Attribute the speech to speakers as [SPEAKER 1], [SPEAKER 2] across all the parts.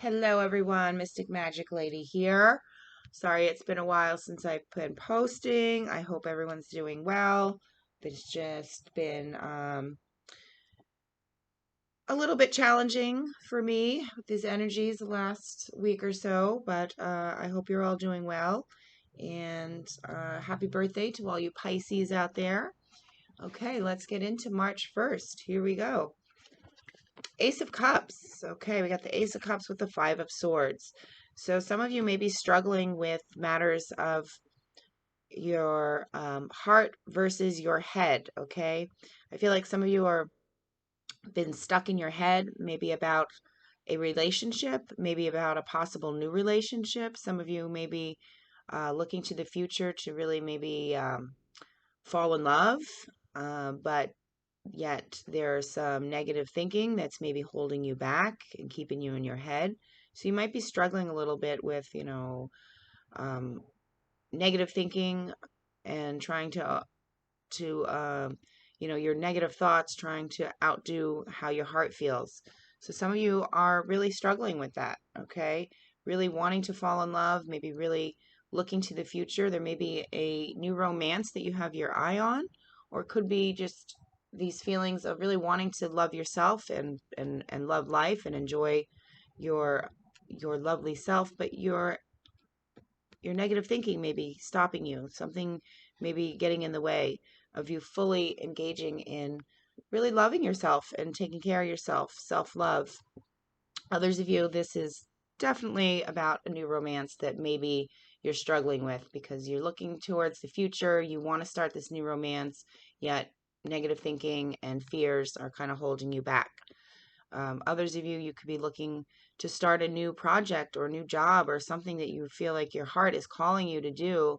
[SPEAKER 1] Hello everyone, Mystic Magic Lady here. Sorry it's been a while since I've been posting. I hope everyone's doing well. It's just been a little bit challenging for me with these energies the last week or so, but I hope you're all doing well. And happy birthday to all you Pisces out there. Okay, let's get into March 1st. Here we go. Ace of Cups. Okay, we got the Ace of Cups with the Five of Swords. So some of you may be struggling with matters of your heart versus your head. Okay, I feel like some of you are been stuck in your head, maybe about a relationship, maybe about a possible new relationship. Some of you may be looking to the future to really maybe fall in love, but yet there's some negative thinking that's maybe holding you back and keeping you in your head. So you might be struggling a little bit with, um, negative thinking and trying to your negative thoughts, trying to outdo how your heart feels. So some of you are really struggling with that, okay? Really wanting to fall in love, maybe really looking to the future. There may be a new romance that you have your eye on, or it could be just these feelings of really wanting to love yourself and love life and enjoy your your lovely self, but your negative thinking may be stopping you. Something may be getting in the way of you fully engaging in really loving yourself and taking care of yourself, self-love. Others of you, this is definitely about a new romance that maybe you're struggling with because you're looking towards the future. You want to start this new romance, yet negative thinking and fears are kind of holding you back. Others of you, you could be looking to start a new project or a new job or something that you feel like your heart is calling you to do.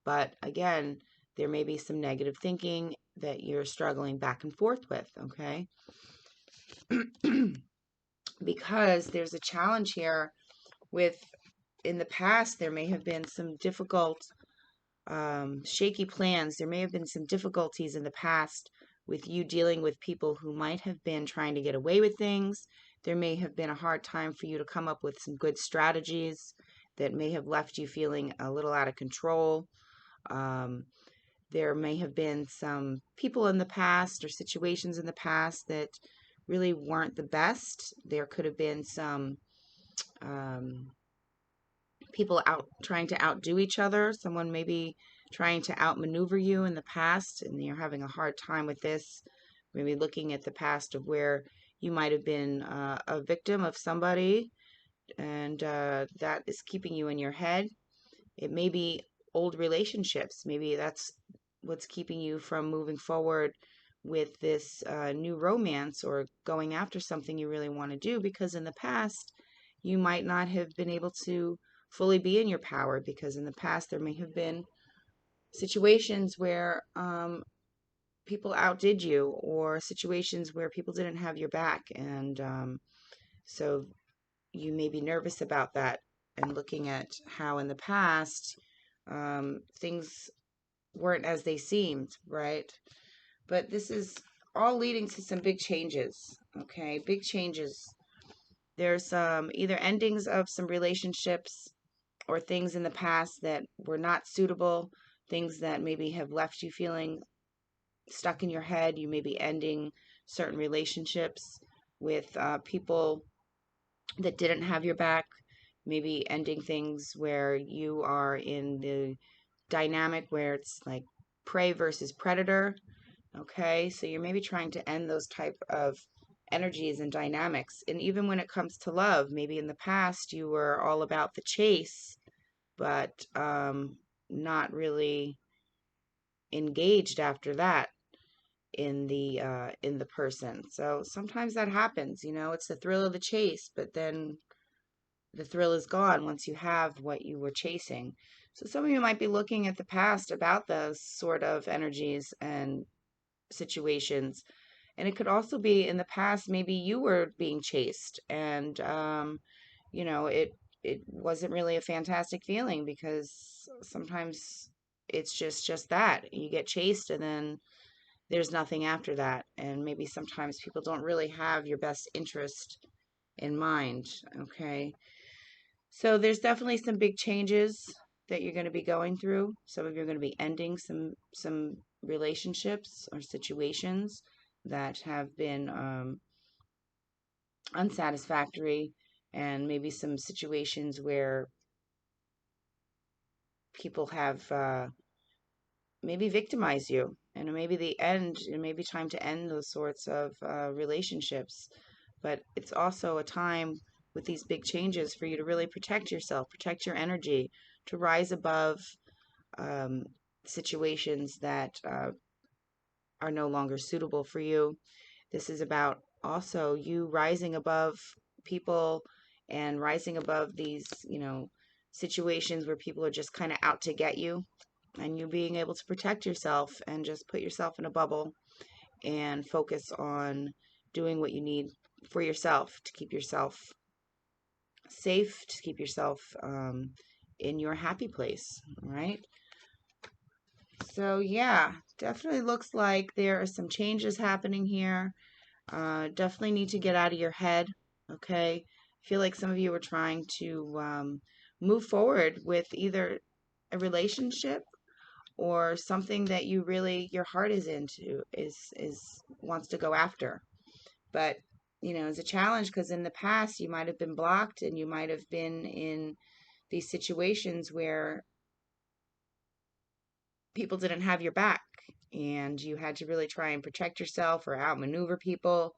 [SPEAKER 1] But again, there may be some negative thinking that you're struggling back and forth with, okay? Because there's a challenge here with, in the past, there may have been some difficult, shaky plans. There may have been some difficulties in the past with you dealing with people who might have been trying to get away with things. There may have been a hard time for you to come up with some good strategies that may have left you feeling a little out of control. Um, there may have been some people in the past or situations in the past that really weren't the best. There could have been some um, people out trying to outdo each other. Someone maybe trying to outmaneuver you in the past, and you're having a hard time with this. Maybe looking at the past of where you might have been a victim of somebody, and that is keeping you in your head. It may be old relationships. Maybe that's what's keeping you from moving forward with this new romance or going after something you really want to do because in the past you might not have been able to fully be in your power because in the past there may have been situations where people outdid you or situations where people didn't have your back and so you may be nervous about that and looking at how in the past things weren't as they seemed, right? But this is all leading to some big changes, okay? Big changes. There's either endings of some relationships or things in the past that were not suitable, things that maybe have left you feeling stuck in your head. You may be ending certain relationships with people that didn't have your back, maybe ending things where you are in the dynamic where it's like prey versus predator. Okay, so you're maybe trying to end those type of energies and dynamics. And even when it comes to love, maybe in the past you were all about the chase, but not really engaged after that in the person. So sometimes that happens, it's the thrill of the chase, but then the thrill is gone once you have what you were chasing. So some of you might be looking at the past about those sort of energies and situations. And it could also be in the past, maybe you were being chased and, it wasn't really a fantastic feeling because sometimes it's just that you get chased and then there's nothing after that. And maybe sometimes people don't really have your best interest in mind. Okay. So there's definitely some big changes that you're going to be going through. Some of you are going to be ending some relationships or situations that have been unsatisfactory, and maybe some situations where people have maybe victimized you, and maybe it may be time to end those sorts of relationships. But it's also a time with these big changes for you to really protect yourself, protect your energy, to rise above um, situations that are no longer suitable for you. This is about also you rising above people and rising above these, situations where people are just kind of out to get you, and you being able to protect yourself and just put yourself in a bubble and focus on doing what you need for yourself to keep yourself safe, to keep yourself in your happy place, right? So, yeah, definitely looks like there are some changes happening here. Definitely need to get out of your head, okay? I feel like some of you are trying to move forward with either a relationship or something that you really your heart is into, is wants to go after. But it's a challenge because in the past you might have been blocked, and you might have been in these situations where people didn't have your back, and you had to really try and protect yourself or outmaneuver people.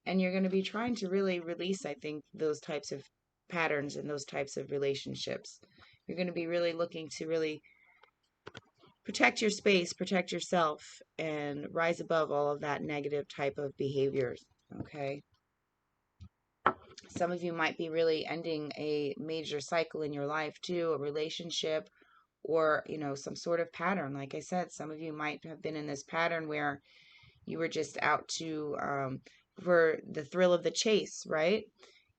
[SPEAKER 1] And you're going to be trying to really release, I think, those types of patterns and those types of relationships. You're going to be really looking to really protect your space, protect yourself, and rise above all of that negative type of behaviors. Okay. Some of you might be really ending a major cycle in your life too, a relationship, or, some sort of pattern. Like I said, some of you might have been in this pattern where you were just out to, for the thrill of the chase, right?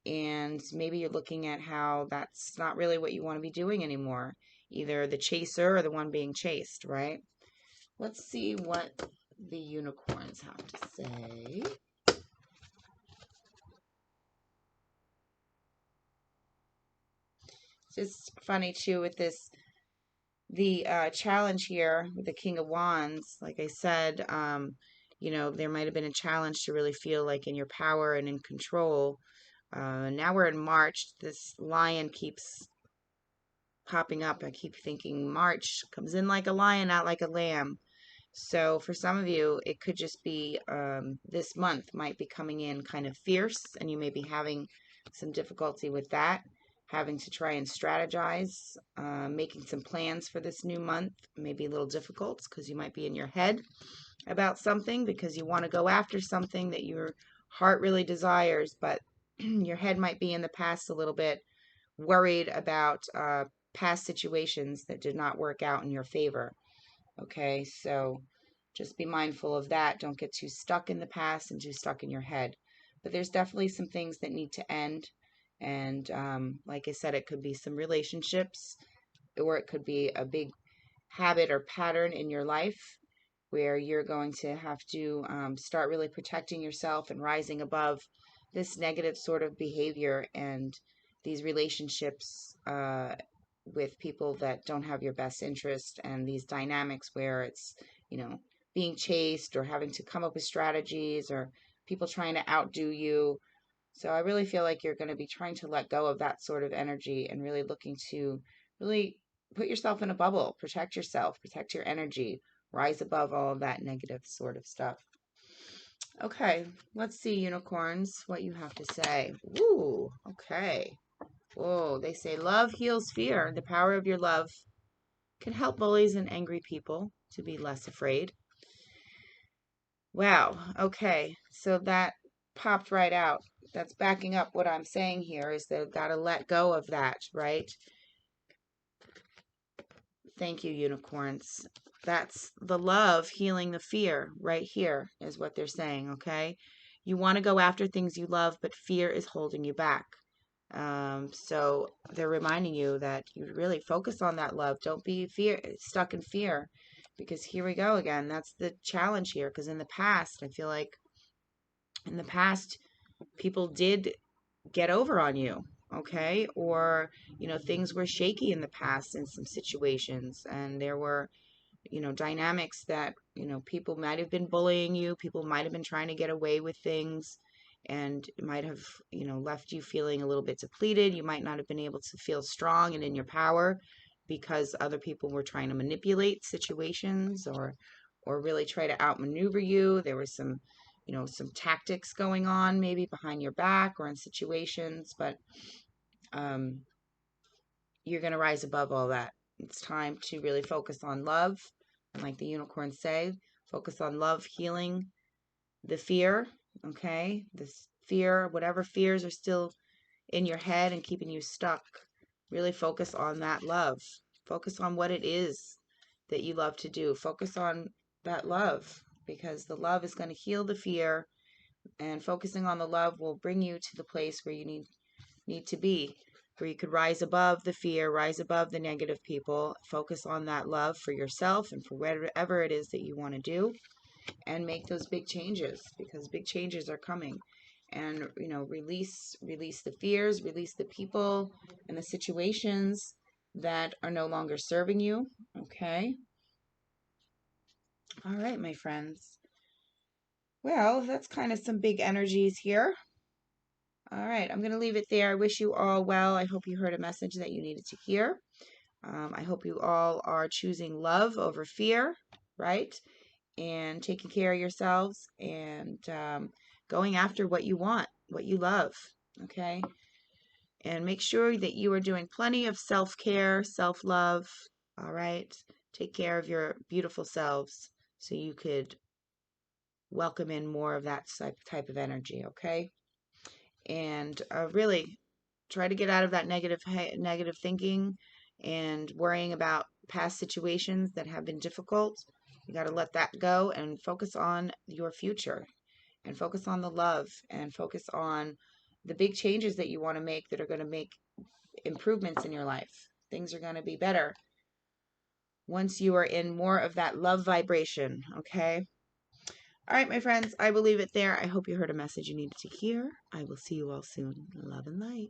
[SPEAKER 1] And maybe you're looking at how that's not really what you want to be doing anymore, either the chaser or the one being chased, right? Let's see what the unicorns have to say. It's just funny too with the challenge here with the King of Wands. Like I said, there might have been a challenge to really feel like in your power and in control. Now we're in March. This lion keeps popping up. I keep thinking March comes in like a lion, out like a lamb. So for some of you, it could just be this month might be coming in kind of fierce, and you may be having some difficulty with that, having to try and strategize, making some plans for this new month may be a little difficult because you might be in your head about something because you want to go after something that your heart really desires, but your head might be in the past a little bit, worried about past situations that did not work out in your favor. Okay, so just be mindful of that. Don't get too stuck in the past and too stuck in your head. But there's definitely some things that need to end. And like I said, it could be some relationships, or it could be a big habit or pattern in your life where you're going to have to start really protecting yourself and rising above this negative sort of behavior and these relationships with people that don't have your best interest, and these dynamics where it's, you know, being chased or having to come up with strategies or people trying to outdo you. So I really feel like you're going to be trying to let go of that sort of energy and really looking to really put yourself in a bubble, protect yourself, protect your energy, rise above all of that negative sort of stuff. Okay, let's see, unicorns, what you have to say. Ooh, okay. Whoa, they say love heals fear. The power of your love can help bullies and angry people to be less afraid. Wow, okay. So that popped right out. That's backing up what I'm saying here is they've got to let go of that, right? Thank you, unicorns. That's the love healing the fear right here, is what they're saying, okay? You want to go after things you love, but fear is holding you back. So they're reminding you that you really focus on that love. Don't be stuck in fear, because here we go again. That's the challenge here. Because in the past, I feel like in the past, people did get over on you. Okay. Or, things were shaky in the past in some situations, and there were, dynamics that, people might have been bullying you, people might have been trying to get away with things, and it might have, left you feeling a little bit depleted. You might not have been able to feel strong and in your power because other people were trying to manipulate situations, or really try to outmaneuver you. There was some tactics going on maybe behind your back or in situations, but um, you're going to rise above all that. It's time to really focus on love. And like the unicorns say, focus on love, healing the fear. Okay. This fear, whatever fears are still in your head and keeping you stuck, really focus on that love. Focus on what it is that you love to do. Focus on that love, because the love is going to heal the fear, and focusing on the love will bring you to the place where you need to be, where you could rise above the fear, rise above the negative people, focus on that love for yourself and for whatever it is that you want to do, and make those big changes, because big changes are coming. And release the fears, release the people and the situations that are no longer serving you. Okay. All right, my friends. Well, that's kind of some big energies here. All right, I'm going to leave it there. I wish you all well. I hope you heard a message that you needed to hear. I hope you all are choosing love over fear, right? And taking care of yourselves, and going after what you want, what you love, okay? And make sure that you are doing plenty of self-care, self-love, all right? Take care of your beautiful selves so you could welcome in more of that type of energy, okay? And really try to get out of that negative thinking and worrying about past situations that have been difficult. You got to let that go and focus on your future, and focus on the love, and focus on the big changes that you want to make, that are going to make improvements in your life. Things are going to be better once you are in more of that love vibration, okay? All right, my friends, I will leave it there. I hope you heard a message you needed to hear. I will see you all soon. Love and light.